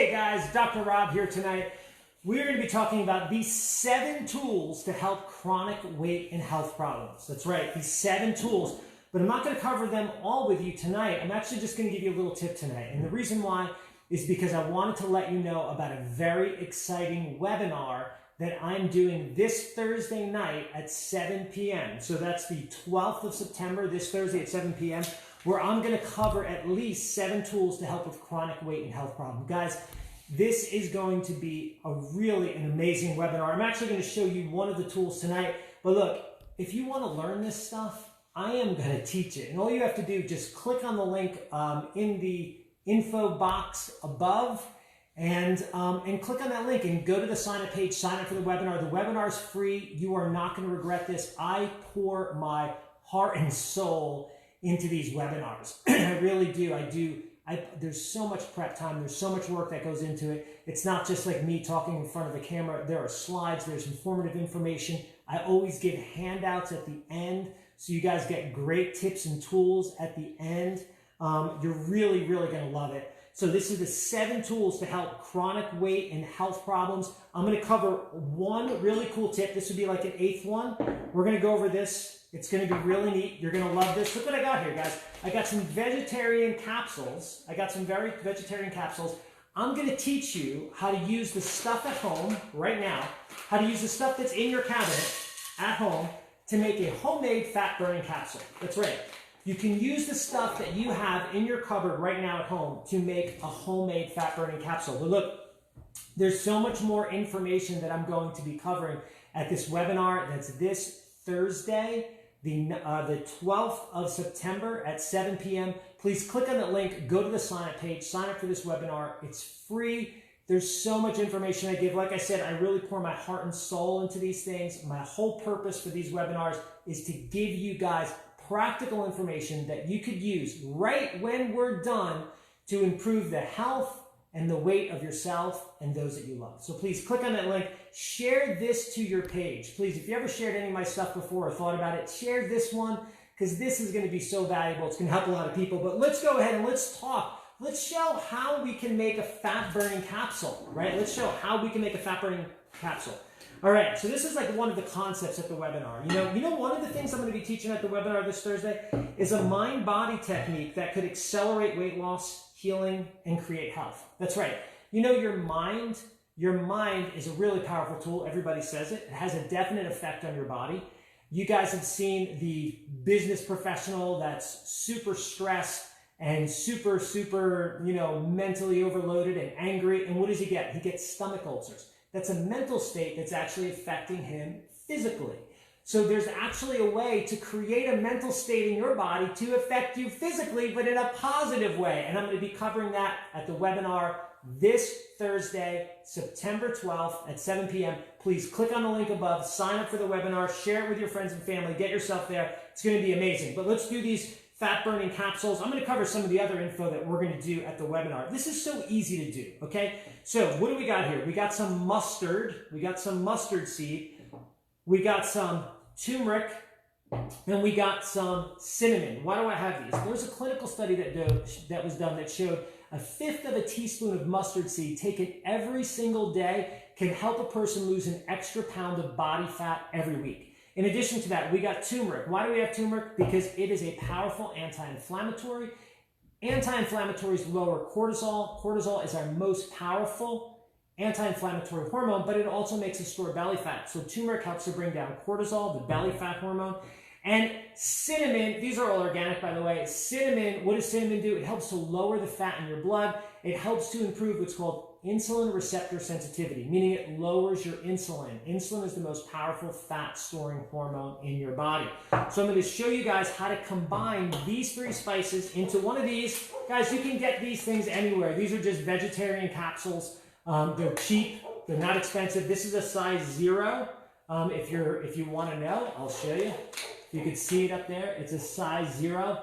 Hey guys, Dr. Rob here tonight. We're going to be talking about these 7 tools to help chronic weight and health problems. That's right, these 7 tools. But I'm not going to cover them all with you tonight. I'm actually just going to give you a little tip tonight. And the reason why is because I wanted to let you know about a very exciting webinar that I'm doing this Thursday night at 7 p.m. So that's the 12th of September, this Thursday at 7 p.m., where I'm going to cover at least 7 tools to help with chronic weight and health problems. Guys, this is going to be an amazing webinar. I'm actually going to show you one of the tools tonight. But look, if you want to learn this stuff, I am going to teach it. And all you have to do is just click on the link in the info box above and click on that link and go to the sign up page, sign up for the webinar. The webinar is free. You are not going to regret this. I pour my heart and soul into these webinars. I really do. There's so much prep time. There's so much work that goes into it. It's not just like me talking in front of the camera. There are slides. There's informative information. I always give handouts at the end, so you guys get great tips and tools at the end. You're really going to love it. So this is the 7 tools to help chronic weight and health problems. I'm going to cover one really cool tip. This would be like an 8th one. We're going to go over this. It's going to be really neat. You're going to love this. Look what I got here, guys. I got some vegetarian capsules. Vegetarian capsules. I'm going to teach you how to use the stuff at home right now, how to use the stuff that's in your cabinet at home to make a homemade fat-burning capsule. That's right. You can use the stuff that you have in your cupboard right now at home to make a homemade fat-burning capsule. But look, there's so much more information that I'm going to be covering at this webinar. That's this Thursday, the 12th of September at 7 p.m. Please click on that link, go to the sign-up page, sign up for this webinar. It's free. There's so much information I give. Like I said, I really pour my heart and soul into these things. My whole purpose for these webinars is to give you guys practical information that you could use right when we're done to improve the health and the weight of yourself and those that you love. So please click on that link. Share this to your page. Please, if you ever shared any of my stuff before or thought about it, share this one because this is going to be so valuable. It's going to help a lot of people. But let's go ahead and let's talk. Let's show how we can make a fat-burning capsule, right? Let's show how we can make a fat-burning capsule. All right, so this is like one of the concepts at the webinar. You know, one of the things I'm going to be teaching at the webinar this Thursday is a mind-body technique that could accelerate weight loss, healing, and create health. That's right. You know, your mind is a really powerful tool. Everybody says it. It has a definite effect on your body. You guys have seen the business professional that's super stressed and super, mentally overloaded and angry. And what does he get? He gets stomach ulcers. That's a mental state that's actually affecting him physically. So there's actually a way to create a mental state in your body to affect you physically, but in a positive way. And I'm going to be covering that at the webinar this Thursday, September 12th at 7 p.m. Please click on the link above, sign up for the webinar, share it with your friends and family, get yourself there. It's going to be amazing. But let's do these fat-burning capsules. I'm going to cover some of the other info that we're going to do at the webinar. This is so easy to do, okay? So what do we got here? We got some mustard. We got some mustard seed. We got some turmeric. And we got some cinnamon. Why do I have these? There's a clinical study that was done that showed 1/5 of a teaspoon of mustard seed taken every single day can help a person lose an extra pound of body fat every week. In addition to that, we got turmeric. Why do we have turmeric? Because it is a powerful anti-inflammatory. Anti-inflammatories lower cortisol. Cortisol is our most powerful anti-inflammatory hormone, but it also makes us store belly fat. So turmeric helps to bring down cortisol, the belly fat hormone. And cinnamon, these are all organic, by the way. Cinnamon, what does cinnamon do? It helps to lower the fat in your blood. It helps to improve what's called insulin receptor sensitivity, meaning it lowers your insulin. Insulin is the most powerful fat-storing hormone in your body. So I'm going to show you guys how to combine these 3 spices into one of these. Guys, you can get these things anywhere. These are just vegetarian capsules. They're cheap. They're not expensive. This is a size 0. If you want to know, I'll show you. You can see it up there. It's a size 0.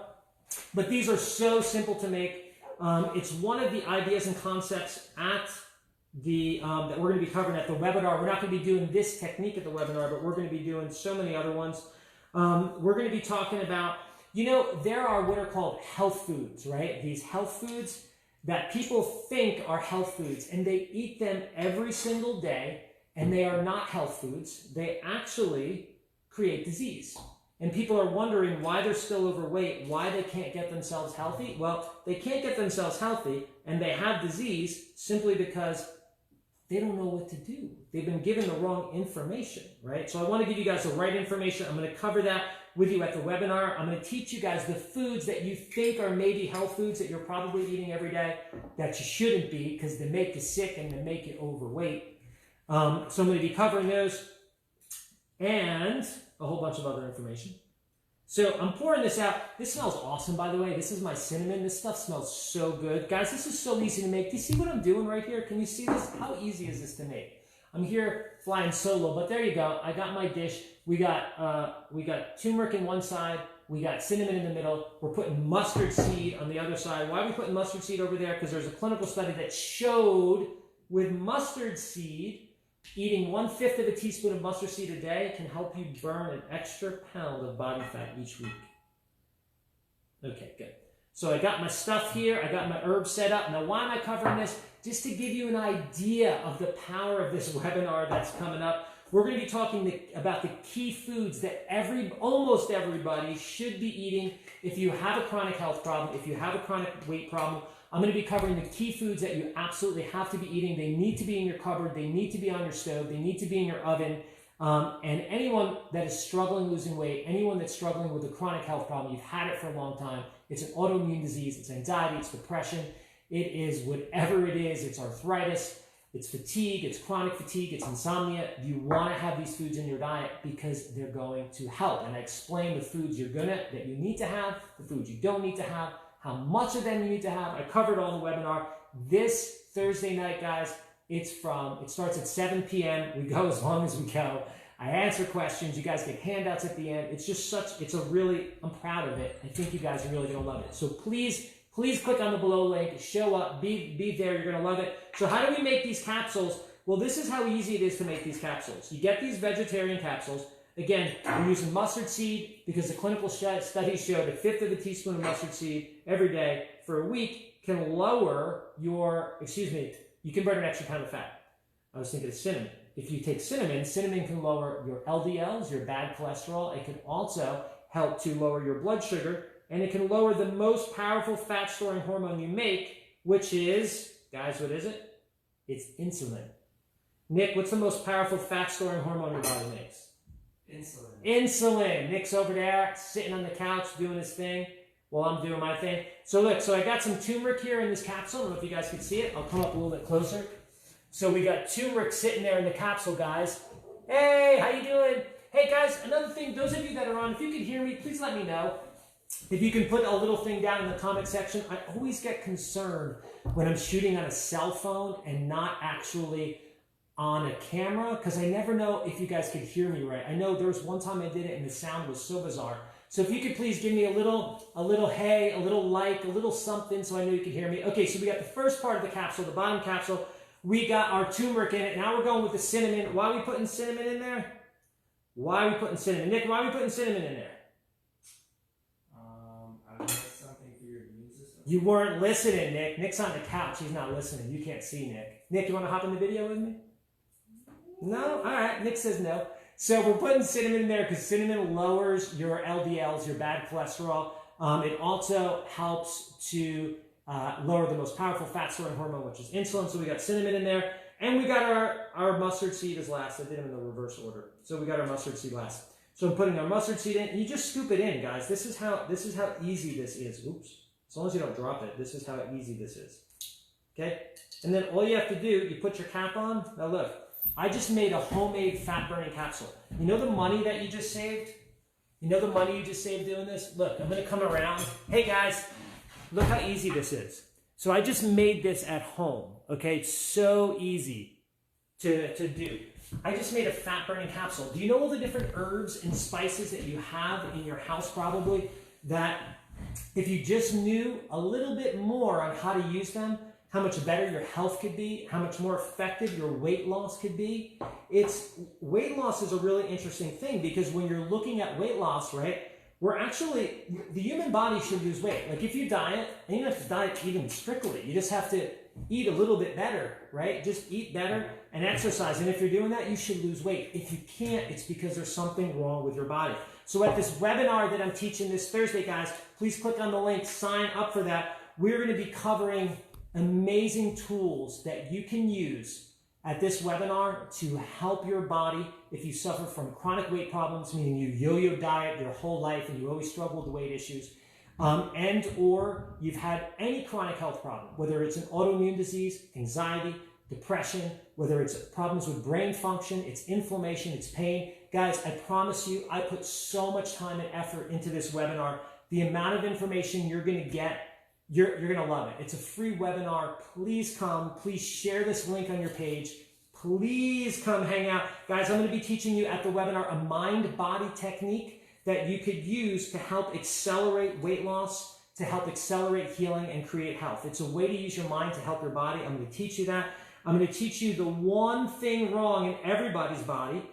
But these are so simple to make. It's one of the ideas and concepts at that we're going to be covering at the webinar. We're not going to be doing this technique at the webinar, but we're going to be doing so many other ones. We're going to be talking about, there are what are called health foods, right? These health foods, that people think are health foods, and they eat them every single day, and they are not health foods. They actually create disease. And people are wondering why they're still overweight, why they can't get themselves healthy. Well, they can't get themselves healthy, and they have disease simply because they don't know what to do. They've been given the wrong information, right? So I want to give you guys the right information. I'm going to cover that with you at the webinar. I'm going to teach you guys the foods that you think are maybe health foods that you're probably eating every day that you shouldn't be because they make you sick and they make you overweight. So I'm going to be covering those and a whole bunch of other information. So I'm pouring this out. This smells awesome, by the way. This is my cinnamon. This stuff smells so good. Guys, this is so easy to make. Do you see what I'm doing right here? Can you see this? How easy is this to make? I'm here flying solo, but there you go. I got my dish. We got turmeric in one side. We got cinnamon in the middle. We're putting mustard seed on the other side. Why are we putting mustard seed over there? Because there's a clinical study that showed with mustard seed, eating 1/5 of a teaspoon of mustard seed a day can help you burn an extra pound of body fat each week. Okay, good. So I got my stuff here. I got my herbs set up. Now, why am I covering this? Just to give you an idea of the power of this webinar that's coming up. We're going to be talking about the key foods that almost everybody should be eating if you have a chronic health problem, if you have a chronic weight problem. I'm going to be covering the key foods that you absolutely have to be eating. They need to be in your cupboard. They need to be on your stove. They need to be in your oven. And anyone that is struggling losing weight, anyone that's struggling with a chronic health problem, you've had it for a long time. It's an autoimmune disease. It's anxiety. It's depression. It is whatever it is. It's arthritis. It's fatigue. It's chronic fatigue. It's insomnia. You want to have these foods in your diet because they're going to help. And I explain the foods that you need to have, the foods you don't need to have, how much of them you need to have. I covered all in the webinar. This Thursday night, guys, it starts at 7 p.m. We go as long as we go. I answer questions. You guys get handouts at the end. I'm proud of it. I think you guys are really going to love it. So please click on the below link, show up, be there. You're going to love it. So how do we make these capsules? Well, this is how easy it is to make these capsules. You get these vegetarian capsules. Again, we're using mustard seed because the clinical study showed 1/5 of a teaspoon of mustard seed every day for a week can lower you can burn an extra pound of fat. I was thinking of cinnamon. If you take cinnamon can lower your LDLs, your bad cholesterol. It can also help to lower your blood sugar, and it can lower the most powerful fat-storing hormone you make, which is, guys, what is it? It's insulin. Nick, what's the most powerful fat-storing hormone your body makes? Insulin. Nick's over there sitting on the couch doing his thing while I'm doing my thing. So look, I got some turmeric here in this capsule. I don't know if you guys can see it. I'll come up a little bit closer. So we got turmeric sitting there in the capsule, guys. Hey, how you doing? Hey guys, another thing, those of you that are on, if you can hear me, please let me know. If you can put a little thing down in the comment section. I always get concerned when I'm shooting on a cell phone and not actually on a camera, because I never know if you guys could hear me right. I know there was one time I did it and the sound was so bizarre. So if you could please give me a little hey, a little like, a little something so I know you can hear me. Okay, so we got the first part of the capsule, the bottom capsule. We got our turmeric in it. Now we're going with the cinnamon. Why are we putting cinnamon in there? Why are we putting cinnamon? Nick, why are we putting cinnamon in there? I don't know, something for your immune system. You weren't listening, Nick. Nick's on the couch. He's not listening. You can't see Nick. Nick, you want to hop in the video with me? No? All right. Nick says no. So we're putting cinnamon in there because cinnamon lowers your LDLs, your bad cholesterol. It also helps to lower the most powerful fat-storing hormone, which is insulin. So we got cinnamon in there. And we got our mustard seed as last. I did them in the reverse order. So we got our mustard seed last. So I'm putting our mustard seed in. You just scoop it in, guys. This is how easy this is. Oops. As long as you don't drop it, this is how easy this is. Okay? And then all you have to do, you put your cap on. Now look, I just made a homemade fat-burning capsule. You know the money that you just saved? You know the money you just saved doing this? Look, I'm going to come around. Hey, guys, look how easy this is. So I just made this at home, okay? It's so easy to do. I just made a fat-burning capsule. Do you know all the different herbs and spices that you have in your house probably that if you just knew a little bit more on how to use them, how much better your health could be, how much more effective your weight loss could be? Weight loss is a really interesting thing because when you're looking at weight loss, right? we're actually, the human body should lose weight. Like if you diet, and you don't have to diet even strictly, you just have to eat a little bit better, right? Just eat better and exercise. And if you're doing that, you should lose weight. If you can't, it's because there's something wrong with your body. So at this webinar that I'm teaching this Thursday, guys, please click on the link, sign up for that. We're going to be covering amazing tools that you can use at this webinar to help your body if you suffer from chronic weight problems, meaning you yo-yo diet your whole life and you always struggle with weight issues, and or you've had any chronic health problem, whether it's an autoimmune disease, anxiety, depression, whether it's problems with brain function, it's inflammation, it's pain. Guys, I promise you, I put so much time and effort into this webinar. The amount of information you're going to get, you're going to love it. It's a free webinar. Please come. Please share this link on your page. Please come hang out. Guys, I'm going to be teaching you at the webinar a mind-body technique that you could use to help accelerate weight loss, to help accelerate healing and create health. It's a way to use your mind to help your body. I'm going to teach you that. I'm going to teach you the one thing wrong in everybody's body,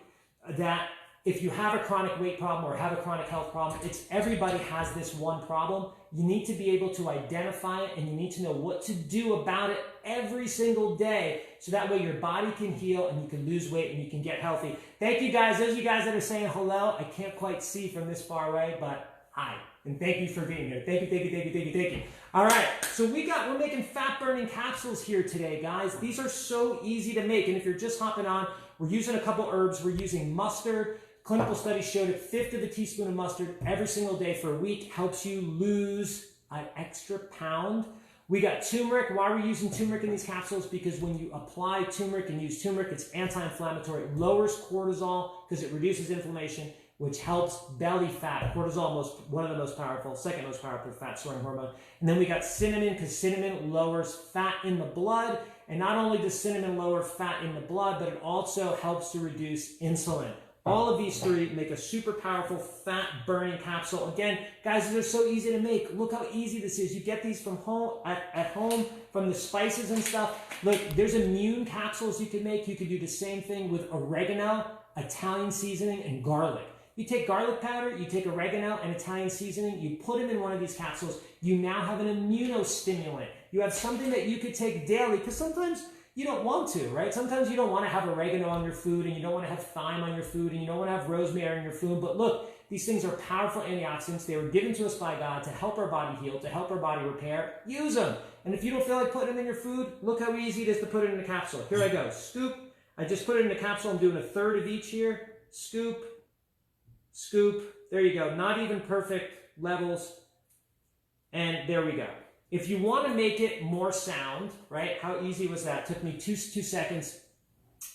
that if you have a chronic weight problem or have a chronic health problem, it's everybody has this one problem. You need to be able to identify it and you need to know what to do about it every single day so that way your body can heal and you can lose weight and you can get healthy. Thank you guys. Those of you guys that are saying hello, I can't quite see from this far away, but hi. And thank you for being here. Thank you, thank you, thank you, thank you, thank you. All right, so we're making fat burning capsules here today, guys. These are so easy to make. And if you're just hopping on, we're using a couple herbs. We're using mustard. Clinical studies showed a fifth of a teaspoon of mustard every single day for a week helps you lose an extra pound. We got turmeric. Why are we using turmeric in these capsules? Because when you apply turmeric and use turmeric, it's anti-inflammatory. It lowers cortisol because it reduces inflammation, which helps belly fat. Cortisol, one of the most powerful, second most powerful fat storing hormone. And then we got cinnamon, because cinnamon lowers fat in the blood. And not only does cinnamon lower fat in the blood, but it also helps to reduce insulin. All of these three make a super powerful fat burning capsule. Again, guys, they're so easy to make. Look how easy this is. You get these from home, at home, from the spices and stuff. Look, there's immune capsules you can make. You could do the same thing with oregano, Italian seasoning, and garlic. You take garlic powder, you take oregano and Italian seasoning, you put them in one of these capsules, you now have an immunostimulant. You have something that you could take daily, because sometimes you don't want to, right? Sometimes you don't want to have oregano on your food, and you don't want to have thyme on your food, and you don't want to have rosemary on your food. But look, these things are powerful antioxidants. They were given to us by God to help our body heal, to help our body repair. Use them. And if you don't feel like putting them in your food, look how easy it is to put it in a capsule. Here I go. Scoop. I just put it in a capsule. I'm doing a third of each here. Scoop. Scoop. There you go. Not even perfect levels. And there we go. If you want to make it more sound, right? How easy was that? Took me two seconds.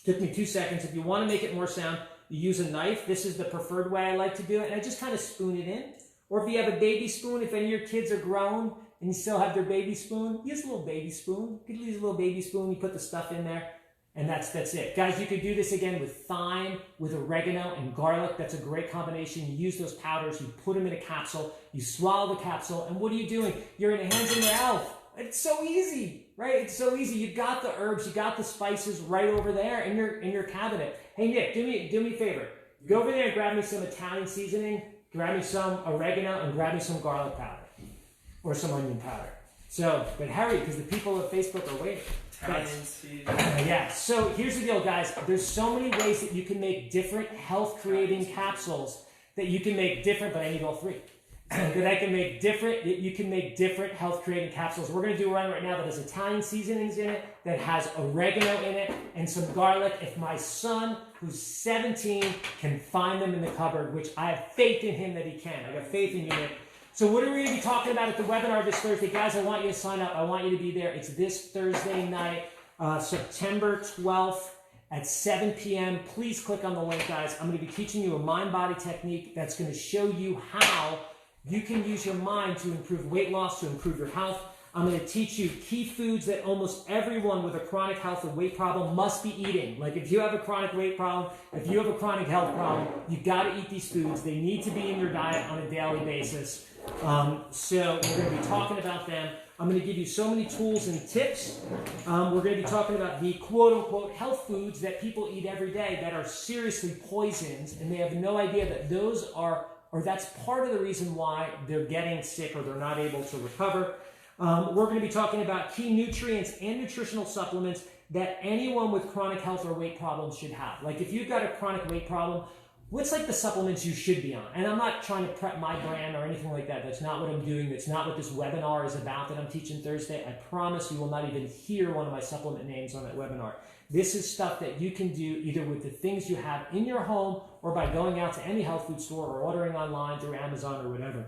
Took me 2 seconds. If you want to make it more sound, you use a knife. This is the preferred way I like to do it. And I just kind of spoon it in. Or if you have a baby spoon, if any of your kids are grown and you still have their baby spoon, use a little baby spoon. You could use a little baby spoon. You put the stuff in there. And that's it. Guys, you could do this again with thyme, with oregano, and garlic. That's a great combination. You use those powders, you put them in a capsule, you swallow the capsule, and what are you doing? You're enhancing your health. It's so easy, right? It's so easy. You got the herbs, you got the spices right over there in your cabinet. Hey, Nick, do me a favor. Go over there and grab me some Italian seasoning, grab me some oregano, and grab me some garlic powder or some onion powder. So, but hurry, because the people at Facebook are waiting. Yeah, so here's the deal, guys. There's so many ways that you can make different health-creating capsules that you can make different, but I need all three. You can make different health-creating capsules. We're going to do one right now that has Italian seasonings in it, that has oregano in it, and some garlic. If my son, who's 17, can find them in the cupboard, which I have faith in him that he can. I got faith in you, Nick. So what are we going to be talking about at the webinar this Thursday? Guys, I want you to sign up. I want you to be there. It's this Thursday night, September 12th at 7 p.m. Please click on the link, guys. I'm going to be teaching you a mind-body technique that's going to show you how you can use your mind to improve weight loss, to improve your health. I'm going to teach you key foods that almost everyone with a chronic health or weight problem must be eating. Like if you have a chronic weight problem, if you have a chronic health problem, you got to eat these foods. They need to be in your diet on a daily basis. So we're going to be talking about them. I'm going to give you so many tools and tips. We're going to be talking about the quote-unquote health foods that people eat every day that are seriously poisons, and they have no idea that those are or that's part of the reason why they're getting sick or they're not able to recover. We're going to be talking about key nutrients and nutritional supplements that anyone with chronic health or weight problems should have. Like if you've got a chronic weight problem, what's like the supplements you should be on? And I'm not trying to prep my brand or anything like that. That's not what I'm doing. That's not what this webinar is about that I'm teaching Thursday. I promise you will not even hear one of my supplement names on that webinar. This is stuff that you can do either with the things you have in your home or by going out to any health food store or ordering online through Amazon or whatever.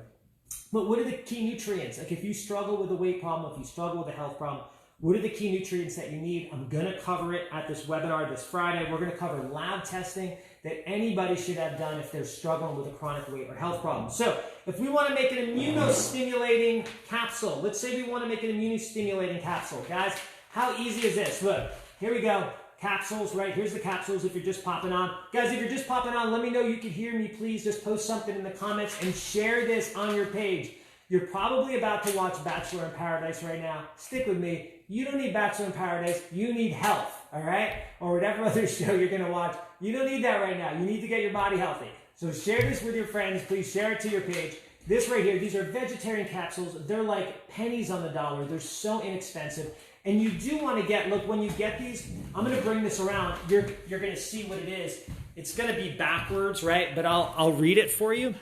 But what are the key nutrients? Like if you struggle with a weight problem, if you struggle with a health problem, what are the key nutrients that you need? I'm going to cover it at this webinar this Friday. We're going to cover lab testing that anybody should have done if they're struggling with a chronic weight or health problem. So if we want to make an immunostimulating capsule, let's say we want to make an immunostimulating capsule. Guys, how easy is this? Look, here we go. Capsules, right? Here's the capsules if you're just popping on. Guys, if you're just popping on, let me know you can hear me. Please just post something in the comments and share this on your page. You're probably about to watch Bachelor in Paradise right now. Stick with me. You don't need Bachelor in Paradise. You need health, all right? Or whatever other show you're going to watch. You don't need that right now. You need to get your body healthy. So share this with your friends. Please share it to your page. This right here, these are vegetarian capsules. They're like pennies on the dollar. They're so inexpensive. And you do want to get, look, when you get these, I'm going to bring this around. You're going to see what it is. It's going to be backwards, right? But I'll read it for you.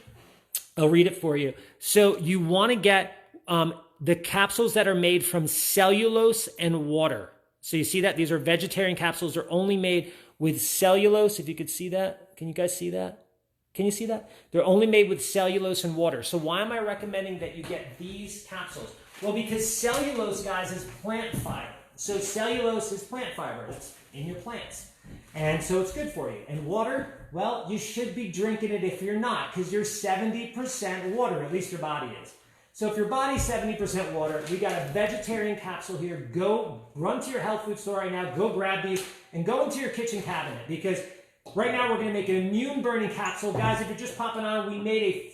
I'll read it for you. So you want to get the capsules that are made from cellulose and water. So you see that? These are vegetarian capsules. They're only made with cellulose. If you could see that. Can you guys see that? Can you see that? They're only made with cellulose and water. So why am I recommending that you get these capsules? Well, because cellulose, guys, is plant fiber. So cellulose is plant fiber. It's in your plants. And so it's good for you. And water, well, you should be drinking it if you're not, because you're 70% water, at least your body is. So if your body's 70% water, we got a vegetarian capsule here. Go run to your health food store right now, go grab these, and go into your kitchen cabinet, because right now we're going to make an immune burning capsule. Guys, if you're just popping on, we made a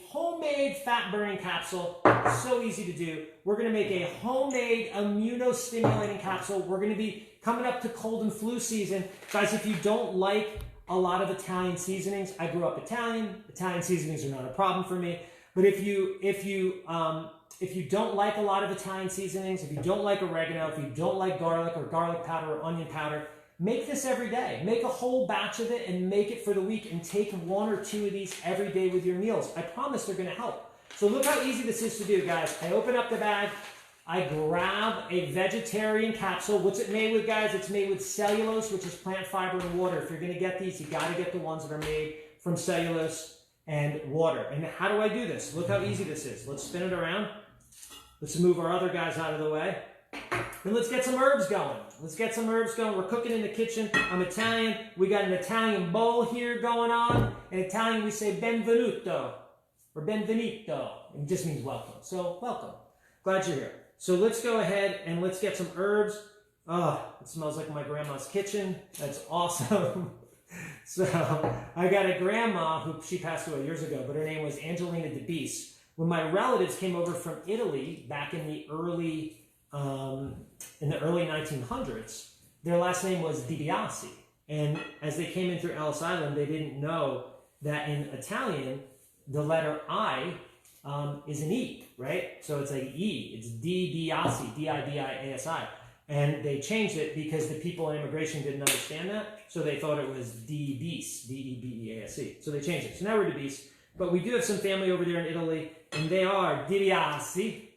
homemade fat burning capsule. So easy to do. We're going to make a homemade immunostimulating capsule. We're going to be coming up to cold and flu season. Guys, if you don't like a lot of Italian seasonings, I grew up Italian. Italian seasonings are not a problem for me. But if you don't like a lot of Italian seasonings, if you don't like oregano, if you don't like garlic or garlic powder or onion powder, make this every day. Make a whole batch of it and make it for the week and take 1 or 2 of these every day with your meals. I promise they're going to help. So look how easy this is to do, guys. I open up the bag. I grab a vegetarian capsule. What's it made with, guys? It's made with cellulose, which is plant fiber and water. If you're going to get these, you got to get the ones that are made from cellulose and water. And how do I do this? Look how easy this is. Let's spin it around. Let's move our other guys out of the way. And let's get some herbs going. Let's get some herbs going. We're cooking in the kitchen. I'm Italian. We got an Italian bowl here going on. In Italian, we say benvenuto or benvenito. It just means welcome. So welcome. Glad you're here. So let's go ahead and let's get some herbs. Oh, it smells like my grandma's kitchen. That's awesome. So I got a grandma who, she passed away years ago, but her name was Angelina DeBeese. When my relatives came over from Italy back in the early 1900s, their last name was DiBiase. And as they came in through Ellis Island, they didn't know that in Italian, the letter I is an E, right? So it's an E. It's DiBiase, D-I-B-I-A-S-I. And they changed it because the people in immigration didn't understand that. So they thought it was DeBeese, D-E-B-E-A-S-E. So they changed it. So now we're DeBeese. But we do have some family over there in Italy, and they are DiBiase.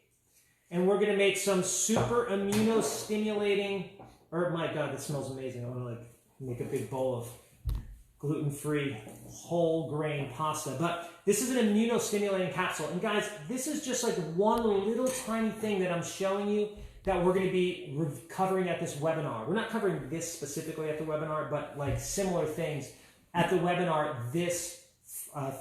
And we're going to make some super immunostimulating, or my God, this smells amazing. I want to like make a big bowl of gluten-free whole grain pasta. But this is an immunostimulating capsule. And guys, this is just like one little tiny thing that I'm showing you that we're going to be covering at this webinar. We're not covering this specifically at the webinar, but like similar things at the webinar this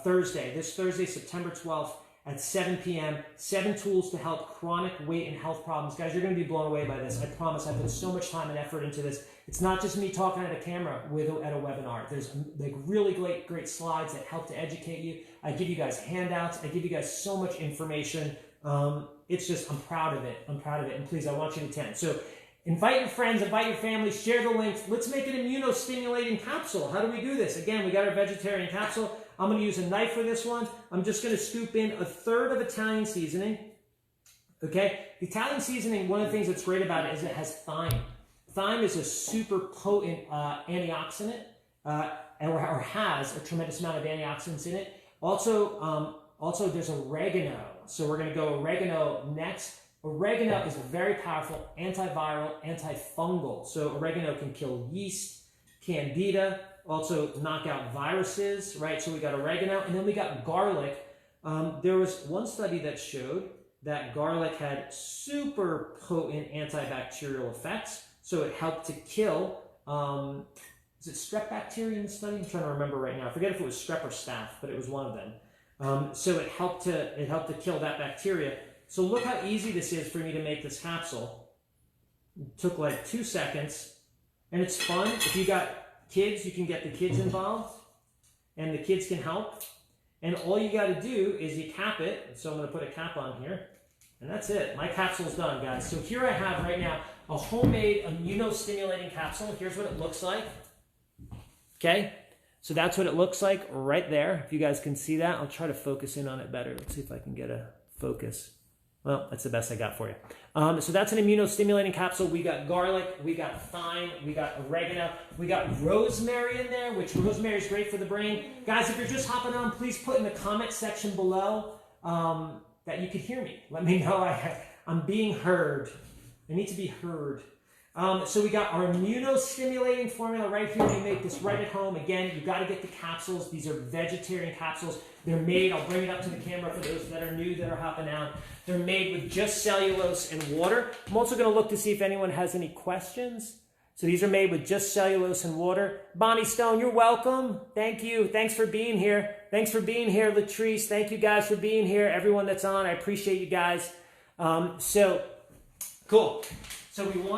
Thursday, September 12th at 7 p.m. 7 tools to help chronic weight and health problems. Guys, you're going to be blown away by this. I promise. I put so much time and effort into this. It's not just me talking at a camera at a webinar. There's like really great slides that help to educate you. I give you guys handouts. I give you guys so much information. It's just, I'm proud of it. I'm proud of it. And please, I want you to attend. So invite your friends, invite your family, share the links. Let's make an immunostimulating capsule. How do we do this? Again, we got our vegetarian capsule. I'm going to use a knife for this one. I'm just going to scoop in 1/3 of Italian seasoning. Okay, the Italian seasoning, one of the things that's great about it is it has thyme. Thyme is a super potent antioxidant, or has a tremendous amount of antioxidants in it. Also, there's oregano. So we're going to go oregano next. Oregano is very powerful antiviral, antifungal. So oregano can kill yeast, candida, also knock out viruses, right? So we got oregano, and then we got garlic. There was one study that showed that garlic had super potent antibacterial effects. So it helped to kill, is it strep bacteria in the study? I'm trying to remember right now. I forget if it was strep or staph, but it was one of them. So it helped to kill that bacteria. So look how easy this is for me to make this capsule. It took like 2 seconds, and it's fun. If you got kids, you can get the kids involved, and the kids can help. And all you got to do is you cap it. So I'm going to put a cap on here, and that's it. My capsule's done, guys. So here I have right now a homemade immunostimulating capsule. Here's what it looks like. Okay, so that's what it looks like right there. If you guys can see that, I'll try to focus in on it better. Let's see if I can get a focus. Well, that's the best I got for you. So that's an immunostimulating capsule. We got garlic, we got thyme, we got oregano, we got rosemary in there, which rosemary is great for the brain. Guys, if you're just hopping on, please put in the comment section below that you can hear me. Let me know I'm being heard. I need to be heard. So we got our immunostimulating formula right here. We make this right at home. Again, you got to get the capsules. These are vegetarian capsules. They're made, I'll bring it up to the camera for those that are new that are hopping out. They're made with just cellulose and water. I'm also going to look to see if anyone has any questions. So these are made with just cellulose and water. Bonnie Stone, you're welcome. Thank you. Thanks for being here. Thanks for being here, Latrice. Thank you guys for being here. Everyone that's on, I appreciate you guys. So cool. So you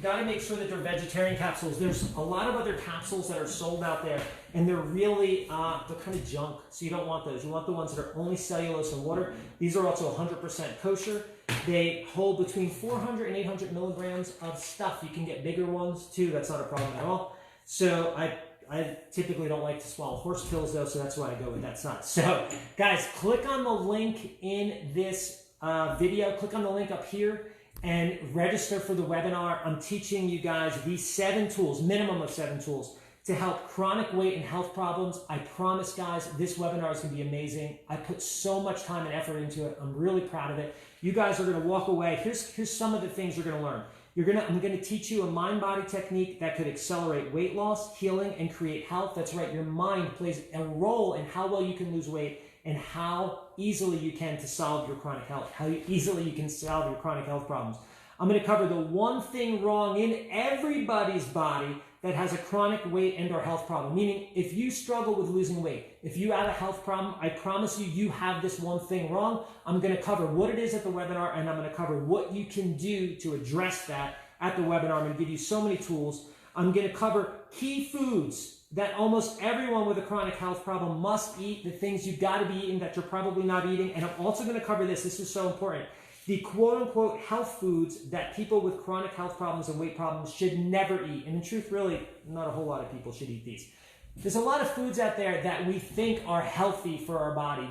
got to make sure that they're vegetarian capsules. There's a lot of other capsules that are sold out there, and they're really, they're kind of junk. So you don't want those. You want the ones that are only cellulose and water. These are also 100% kosher. They hold between 400 and 800 milligrams of stuff. You can get bigger ones too. That's not a problem at all. So I typically don't like to swallow horse pills though, so that's why I go with that stuff. So guys, click on the link in this video. Click on the link up here and register for the webinar. I'm teaching you guys these 7 tools, minimum of 7 tools, to help chronic weight and health problems. I promise, guys, this webinar is going to be amazing. I put so much time and effort into it. I'm really proud of it. You guys are going to walk away. Here's some of the things you're going to learn. I'm going to teach you a mind-body technique that could accelerate weight loss, healing, and create health. That's right. Your mind plays a role in how well you can lose weight and how easily you can to solve your chronic health, how easily you can solve your chronic health problems. I'm going to cover the one thing wrong in everybody's body that has a chronic weight and or health problem. Meaning, if you struggle with losing weight, if you have a health problem, I promise you have this one thing wrong. I'm going to cover what it is at the webinar, and I'm going to cover what you can do to address that at the webinar. I'm going to give you so many tools. I'm going to cover key foods that almost everyone with a chronic health problem must eat, the things you've got to be eating that you're probably not eating. And I'm also going to cover this is so important, the quote-unquote health foods that people with chronic health problems and weight problems should never eat. And in truth, really, not a whole lot of people should eat these. There's a lot of foods out there that we think are healthy for our body.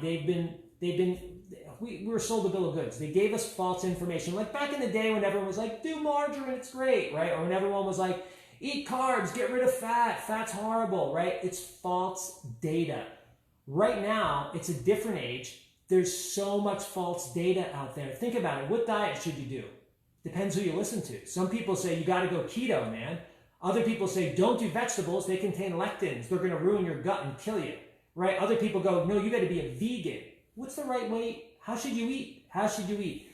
We were sold a bill of goods. They gave us false information. Like back in the day when everyone was like, do margarine, it's great, right? Or when everyone was like, eat carbs, get rid of fat, fat's horrible, right? It's false data. Right now, it's a different age. There's so much false data out there. Think about it. What diet should you do? Depends who you listen to. Some people say you got to go keto, man. Other people say don't do vegetables. They contain lectins. They're going to ruin your gut and kill you, right? Other people go, no, you got to be a vegan. What's the right way? How should you eat? How should you eat?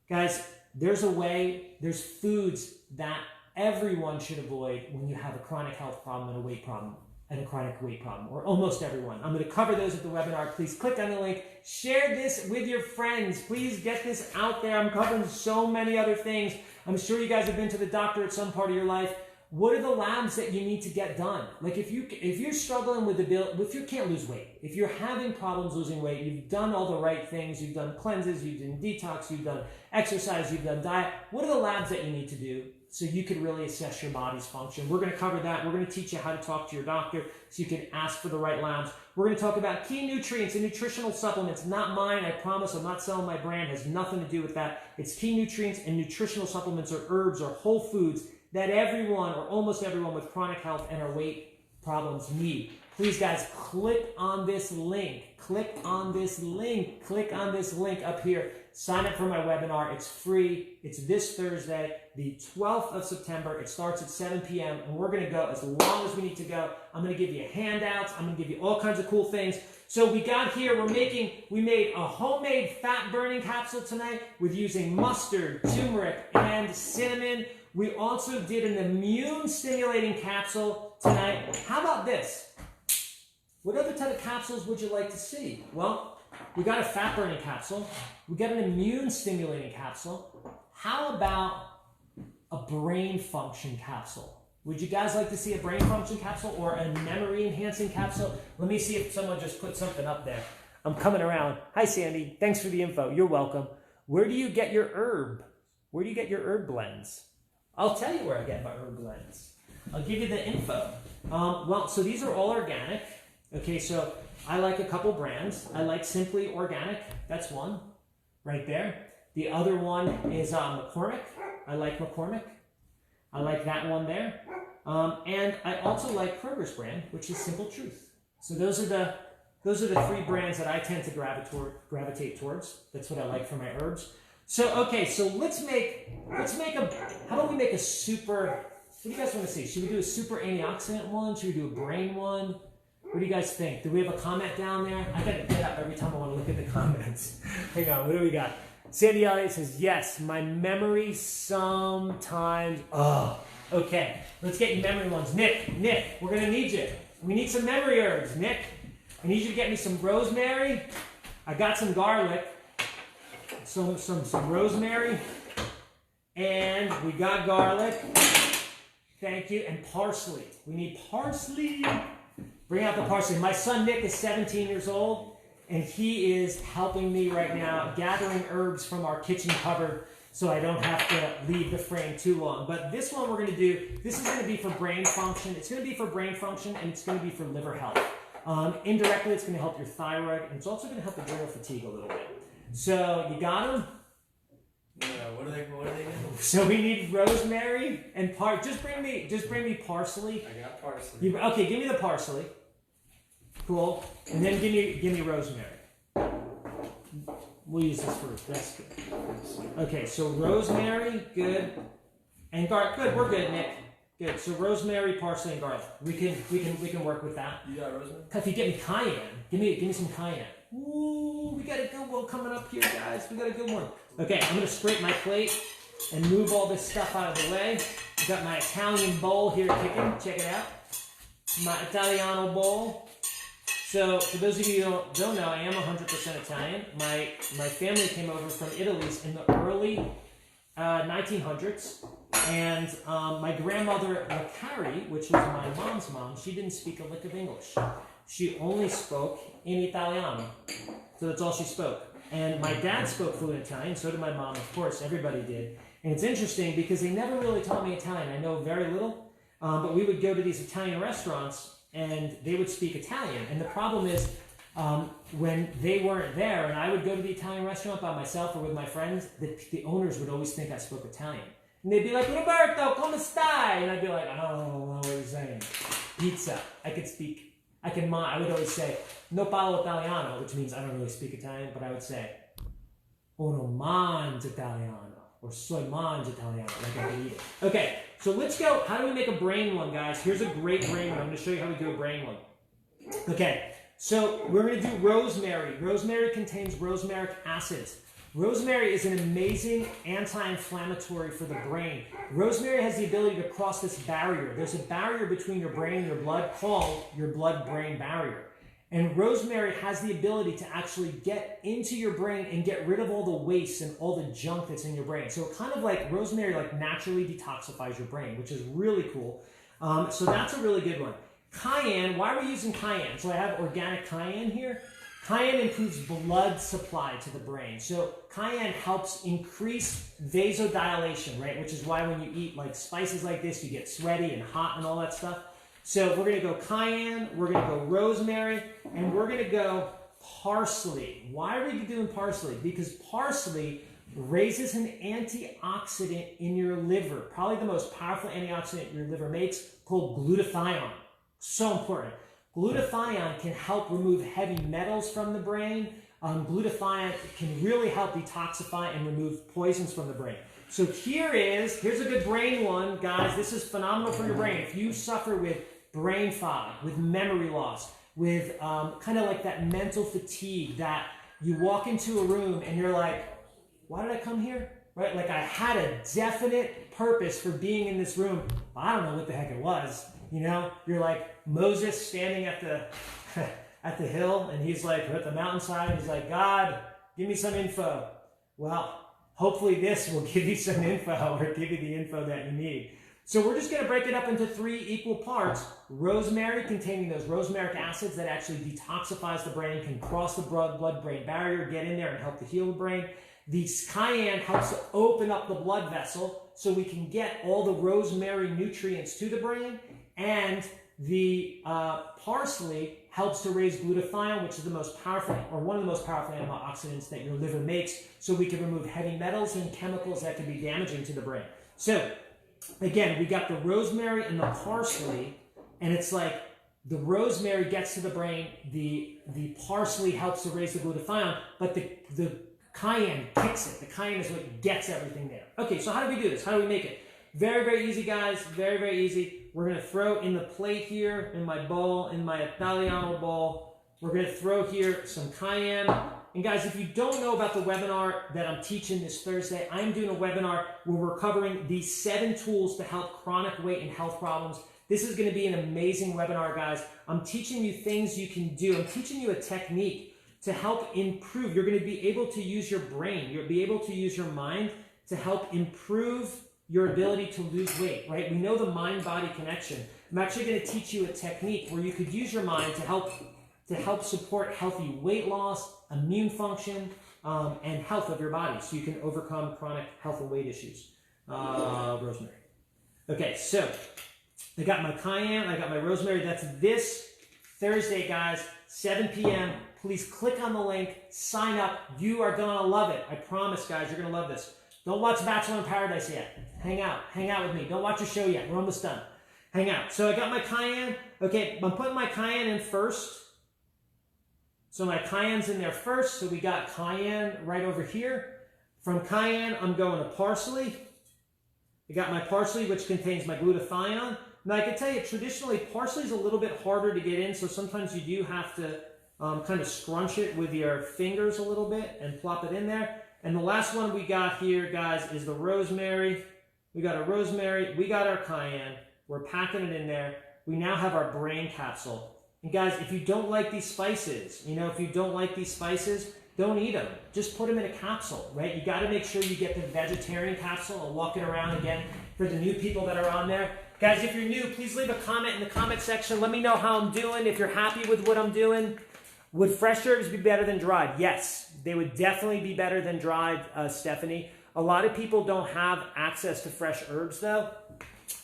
Guys, there's a way. There's foods that everyone should avoid when you have a chronic health problem and a weight problem and a chronic weight problem, or almost everyone. I'm going to cover those at the webinar. Please click on the link. Share this with your friends. Please get this out there. I'm covering so many other things. I'm sure you guys have been to the doctor at some part of your life. What are the labs that you need to get done? Like if you're struggling with if you can't lose weight, if you're having problems losing weight, you've done all the right things, you've done cleanses, you've done detox, you've done exercise, you've done diet. What are the labs that you need to do? so you could really assess your body's function. We're going to cover that. We're going to teach you how to talk to your doctor so you can ask for the right labs. We're going to talk about key nutrients and nutritional supplements. Not mine, I promise. I'm not selling my brand. It has nothing to do with that. It's key nutrients and nutritional supplements or herbs or whole foods that everyone or almost everyone with chronic health and or weight problems need. Please, guys, click on this link. Click on this link. Click on this link up here. Sign up for my webinar. It's free. It's this Thursday, the 12th of September. It starts at 7 p.m. and we're going to go as long as we need to go. I'm going to give you handouts. I'm going to give you all kinds of cool things. So we got here, we made a homemade fat burning capsule tonight with using mustard, turmeric, and cinnamon. We also did an immune stimulating capsule tonight. How about this? What other type of capsules would you like to see? Well, we got a fat burning capsule. We got an immune stimulating capsule. How about a brain function capsule? Would you guys like to see a brain function capsule or a memory enhancing capsule? Let me see if someone just put something up there. I'm coming around. Hi, Sandy. Thanks for the info. You're welcome. Where do you get your herb? Where do you get your herb blends? I'll tell you where I get my herb blends. I'll give you the info. Well, so these are all organic. Okay, so I like a couple brands. I like Simply Organic. That's one right there. The other one is McCormick. I like McCormick. I like that one there. And I also like Kroger's brand, which is Simple Truth. So those are the three brands that I tend to gravitate towards. That's what I like for my herbs. So okay, so let's make how about we make a super, what do you guys want to see? Should we do a super antioxidant one? Should we do a brain one? What do you guys think? Do we have a comment down there? I gotta get up every time I want to look at the comments. Hang on, what do we got? Sandy Elliott says, yes, my memory sometimes. Oh, okay. Let's get you memory ones. Nick, we're gonna need you. We need some memory herbs, Nick. I need you to get me some rosemary. I got some garlic. Some rosemary. And we got garlic. Thank you. And parsley. We need parsley. Bring out the parsley. My son Nick is 17 years old, and he is helping me right now gathering herbs from our kitchen cupboard so I don't have to leave the frame too long. But this one we're going to do, this is going to be for brain function. It's going to be for brain function, and it's going to be for liver health. Indirectly, it's going to help your thyroid, and it's also going to help adrenal fatigue a little bit. So you got them? Yeah, what are they doing? So we need rosemary and just bring me parsley. I got parsley. Okay, give me the parsley. Cool. And then give me rosemary. We'll use this first. That's good. Okay, so rosemary, good. And garlic, good. We're good, Nick. Good. So rosemary, parsley, and garlic. We can work with that. You got rosemary? If you get me cayenne, give me some cayenne. Ooh, we got a good one coming up here, guys. We got a good one. Okay, I'm gonna scrape my plate and move all this stuff out of the way. I've got my Italian bowl here kicking. Check it out. My Italiano bowl. So, for those of you who don't know, I am 100% Italian. My family came over from Italy in the early 1900s. And my grandmother, Carrie, which was my mom's mom, she didn't speak a lick of English. She only spoke in Italiano. So that's all she spoke. And my dad spoke fluent Italian, so did my mom, of course, everybody did. And it's interesting because they never really taught me Italian. I know very little, but we would go to these Italian restaurants and they would speak Italian. And the problem is when they weren't there and I would go to the Italian restaurant by myself or with my friends, the owners would always think I spoke Italian. And they'd be like, Roberto, come stai? And I'd be like, I don't know what you're saying. Pizza. I would always say, no parlo italiano, which means I don't really speak Italian, but I would say, uno mangia italiano, or soy mangia italiano, like I could eat it. Okay, so let's go. How do we make a brain one, guys? Here's a great brain one. I'm going to show you how we do a brain one. Okay, so we're going to do rosemary. Rosemary contains rosmaric acid. Rosemary is an amazing anti-inflammatory for the brain. Rosemary has the ability to cross this barrier. There's a barrier between your brain and your blood called your blood-brain barrier. And rosemary has the ability to actually get into your brain and get rid of all the waste and all the junk that's in your brain. So kind of like rosemary naturally detoxifies your brain, which is really cool. So that's a really good one. Cayenne, why are we using cayenne? So I have organic cayenne here. Cayenne improves blood supply to the brain. So cayenne helps increase vasodilation, right? Which is why when you eat like spices like this, you get sweaty and hot and all that stuff. So we're gonna go cayenne, we're gonna go rosemary, and we're gonna go parsley. Why are we doing parsley? Because parsley raises an antioxidant in your liver, probably the most powerful antioxidant your liver makes, called glutathione. So important. Glutathione can help remove heavy metals from the brain. Glutathione can really help detoxify and remove poisons from the brain. So here's a good brain one, guys. This is phenomenal for your brain. If you suffer with brain fog, with memory loss, with kind of like that mental fatigue that you walk into a room and you're like, why did I come here? Right? Like I had a definite purpose for being in this room. I don't know what the heck it was. You know, you're like Moses standing at the at the hill, and he's like, or at the mountainside, and he's like, God, give me some info. Well, hopefully this will give you some info, or give you the info that you need. So we're just going to break it up into 3 equal parts. Rosemary, containing those rosmaric acids that actually detoxifies the brain, can cross the blood-brain barrier, get in there and help to heal the brain. The cayenne helps to open up the blood vessel so we can get all the rosemary nutrients to the brain. And the parsley helps to raise glutathione, which is the most powerful, or one of the most powerful antioxidants that your liver makes, so we can remove heavy metals and chemicals that can be damaging to the brain. So, again, we got the rosemary and the parsley, and it's like the rosemary gets to the brain, the parsley helps to raise the glutathione, but the cayenne kicks it. The cayenne is what gets everything there. Okay, so how do we do this? How do we make it? Very, very easy, guys. Very, very easy. We're going to throw in the plate here, in my bowl, in my Italiano bowl. We're going to throw here some cayenne. And guys, if you don't know about the webinar that I'm teaching this Thursday, I'm doing a webinar where we're covering these 7 tools to help chronic weight and health problems. This is going to be an amazing webinar, guys. I'm teaching you things you can do. I'm teaching you a technique to help improve. You're going to be able to use your brain. You'll be able to use your mind to help improve your ability to lose weight, right? We know the mind-body connection. I'm actually going to teach you a technique where you could use your mind to help support healthy weight loss, immune function, and health of your body, so you can overcome chronic health and weight issues. Rosemary. Okay, so I got my cayenne, I got my rosemary. That's this Thursday, guys, 7 p.m. Please click on the link, sign up. You are gonna love it. I promise, guys, you're gonna love this. Don't watch Bachelor in Paradise yet. Hang out with me. Don't watch a show yet. We're almost done. Hang out. So I got my cayenne. Okay, I'm putting my cayenne in first. So my cayenne's in there first. So we got cayenne right over here. From cayenne, I'm going to parsley. I got my parsley, which contains my glutathione. Now I can tell you, traditionally, parsley is a little bit harder to get in, so sometimes you do have to kind of scrunch it with your fingers a little bit and plop it in there. And the last one we got here, guys, is the rosemary. We got a rosemary. We got our cayenne. We're packing it in there. We now have our brain capsule. And guys, if you don't like these spices, if you don't like these spices, don't eat them. Just put them in a capsule, right? You got to make sure you get the vegetarian capsule. I'll walk it around again for the new people that are on there. Guys, if you're new, please leave a comment in the comment section. Let me know how I'm doing, if you're happy with what I'm doing. Would fresh herbs be better than dried? Yes, they would definitely be better than dried, Stephanie. A lot of people don't have access to fresh herbs, though.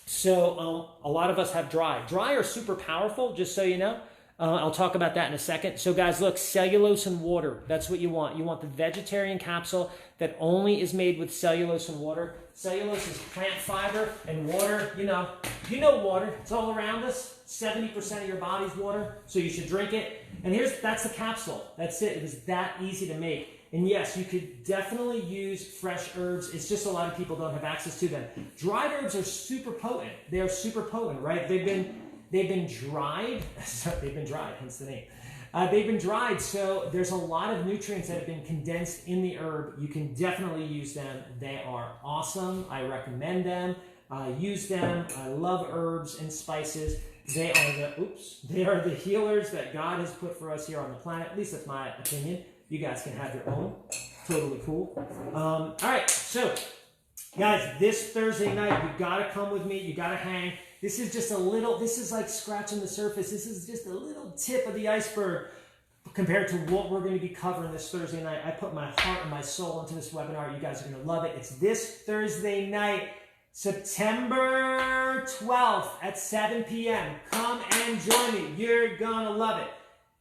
So a lot of us have dry. Dry are super powerful, just so you know. I'll talk about that in a second. So guys, look, cellulose and water. That's what you want. You want the vegetarian capsule that only is made with cellulose and water. Cellulose is plant fiber, and water, you know water. It's all around us. 70% of your body's water, so you should drink it. And that's the capsule. That's it. It was that easy to make. And yes, you could definitely use fresh herbs. It's just a lot of people don't have access to them. Dried herbs are super potent. They are super potent, right? They've been dried. They've been dried, hence the name. They've been dried, so there's a lot of nutrients that have been condensed in the herb. You can definitely use them. They are awesome. I recommend them. Use them. I love herbs and spices. They are the healers that God has put for us here on the planet. At least that's my opinion. You guys can have your own. Totally cool. All right, so guys, this Thursday night, you gotta come with me. You gotta hang. This is just this is like scratching the surface. This is just a little tip of the iceberg. compared to what we're going to be covering this Thursday night. I put my heart and my soul into this webinar. You guys are going to love it. It's this Thursday night, September 12th at 7 p.m. Come and join me. You're going to love it.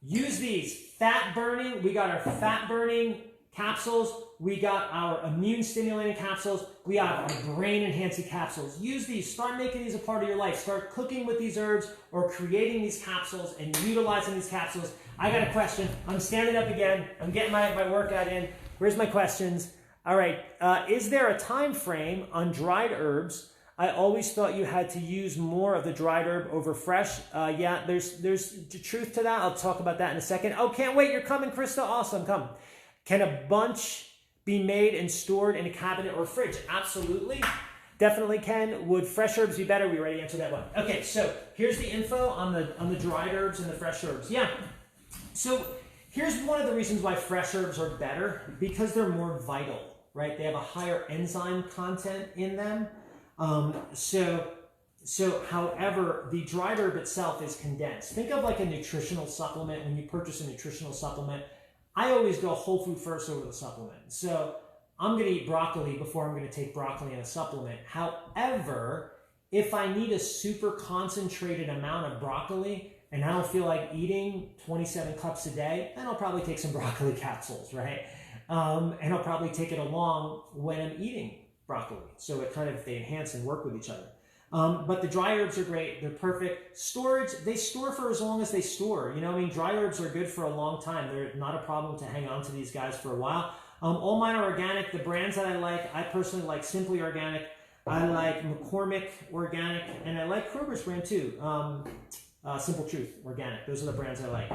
Use these. Fat burning. We got our fat burning capsules. We got our immune stimulating capsules. We have our brain enhancing capsules. Use these. Start making these a part of your life. Start cooking with these herbs or creating these capsules and utilizing these capsules. I got a question. I'm standing up again. I'm getting my workout in. Where's my questions? All right. Is there a time frame on dried herbs? I always thought you had to use more of the dried herb over fresh. Yeah, there's truth to that. I'll talk about that in a second. Oh, can't wait. You're coming, Krista. Awesome. Come. Can a bunch be made and stored in a cabinet or fridge? Absolutely. Definitely can. Would fresh herbs be better? We already answered that one. Okay, so here's the info on the dried herbs and the fresh herbs. Yeah. So here's one of the reasons why fresh herbs are better, because they're more vital, right? They have a higher enzyme content in them. However, the dried herb itself is condensed. Think of like a nutritional supplement. When you purchase a nutritional supplement, I always go whole food first over the supplement. So I'm going to eat broccoli before I'm going to take broccoli in a supplement. However, if I need a super concentrated amount of broccoli and I don't feel like eating 27 cups a day, then I'll probably take some broccoli capsules, right? And I'll probably take it along when I'm eating broccoli. So they enhance and work with each other. But the dry herbs are great. They're perfect. Storage, they store for as long as they store. You know, I mean, dry herbs are good for a long time. They're not a problem to hang on to these guys for a while. All mine are organic. The brands that I personally like Simply Organic. I like McCormick Organic, and I like Kroger's brand too. Simple Truth Organic. Those are the brands I like.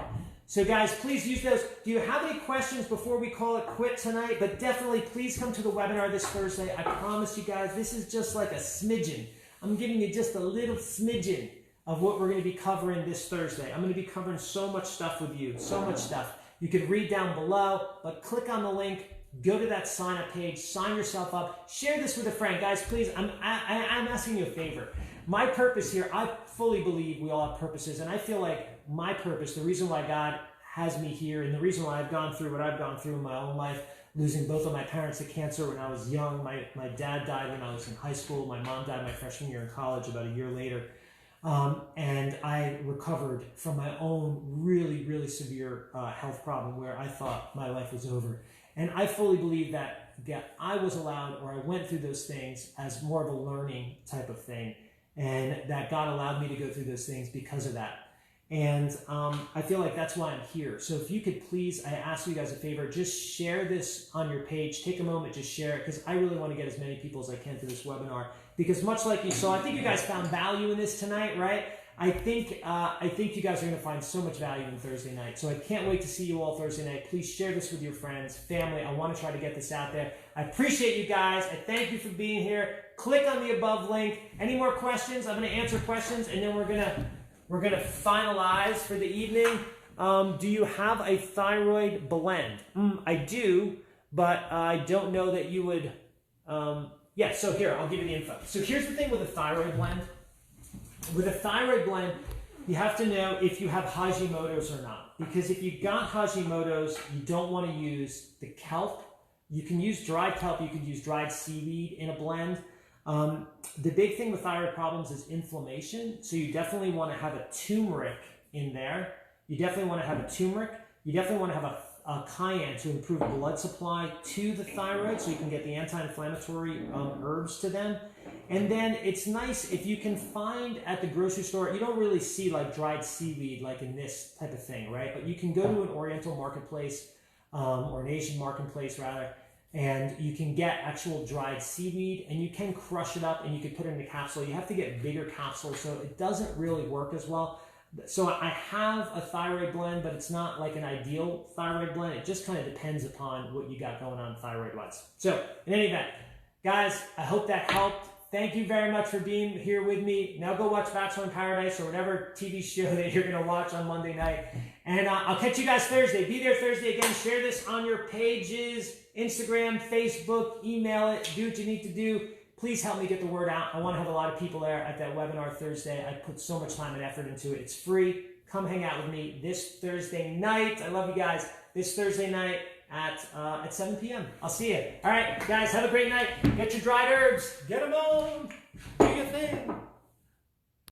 So guys, please use those. Do you have any questions before we call it quit tonight? But definitely, please come to the webinar this Thursday. I promise you guys, this is just like a smidgen. I'm giving you just a little smidgen of what we're going to be covering this Thursday. I'm going to be covering so much stuff with you, so much stuff. You can read down below, but click on the link, go to that sign up page, sign yourself up, share this with a friend. Guys, please, I'm asking you a favor. My purpose here, I fully believe we all have purposes, and I feel like my purpose, the reason why God has me here, and the reason why I've gone through what I've gone through in my own life, losing both of my parents to cancer when I was young. My dad died when I was in high school. My mom died my freshman year in college about a year later. And I recovered from my own really, really severe health problem where I thought my life was over. And I fully believe that I was allowed, or I went through those things as more of a learning type of thing. And that God allowed me to go through those things because of that. And I feel like that's why I'm here. So if you could please, I ask you guys a favor, just share this on your page. Take a moment, just share it, because I really want to get as many people as I can to this webinar. Because much like you saw, I think you guys found value in this tonight, right? I think you guys are going to find so much value in Thursday night. So I can't wait to see you all Thursday night. Please share this with your friends, family. I want to try to get this out there. I appreciate you guys. I thank you for being here. Click on the above link. Any more questions? I'm going to answer questions, and then we're going to finalize for the evening. Do you have a thyroid blend? I do, but I don't know that you would. Yeah, so here, I'll give you the info. So here's the thing with a thyroid blend. With a thyroid blend, you have to know if you have Hashimoto's or not. Because if you've got Hashimoto's, you don't want to use the kelp. You can use dried kelp. You could use dried seaweed in a blend. The big thing with thyroid problems is inflammation. So you definitely want to have a turmeric in there. You definitely want to have a turmeric. You definitely want to have a cayenne to improve blood supply to the thyroid so you can get the anti-inflammatory herbs to them. And then it's nice if you can find at the grocery store, you don't really see like dried seaweed like in this type of thing, right? But you can go to an Oriental marketplace or an Asian marketplace rather, and you can get actual dried seaweed and you can crush it up and you can put it in a capsule. You have to get bigger capsules, so it doesn't really work as well. So I have a thyroid blend, but it's not like an ideal thyroid blend. It just kind of depends upon what you got going on thyroid-wise. So in any event, guys, I hope that helped. Thank you very much for being here with me. Now go watch Bachelor in Paradise or whatever TV show that you're going to watch on Monday night. And I'll catch you guys Thursday. Be there Thursday again. Share this on your pages, Instagram, Facebook, email it. Do what you need to do. Please help me get the word out. I want to have a lot of people there at that webinar Thursday. I put so much time and effort into it. It's free. come hang out with me this Thursday night. I love you guys. This Thursday night at 7 p.m. I'll see you. All right, guys, have a great night. Get your dried herbs. Get them on. Do your thing.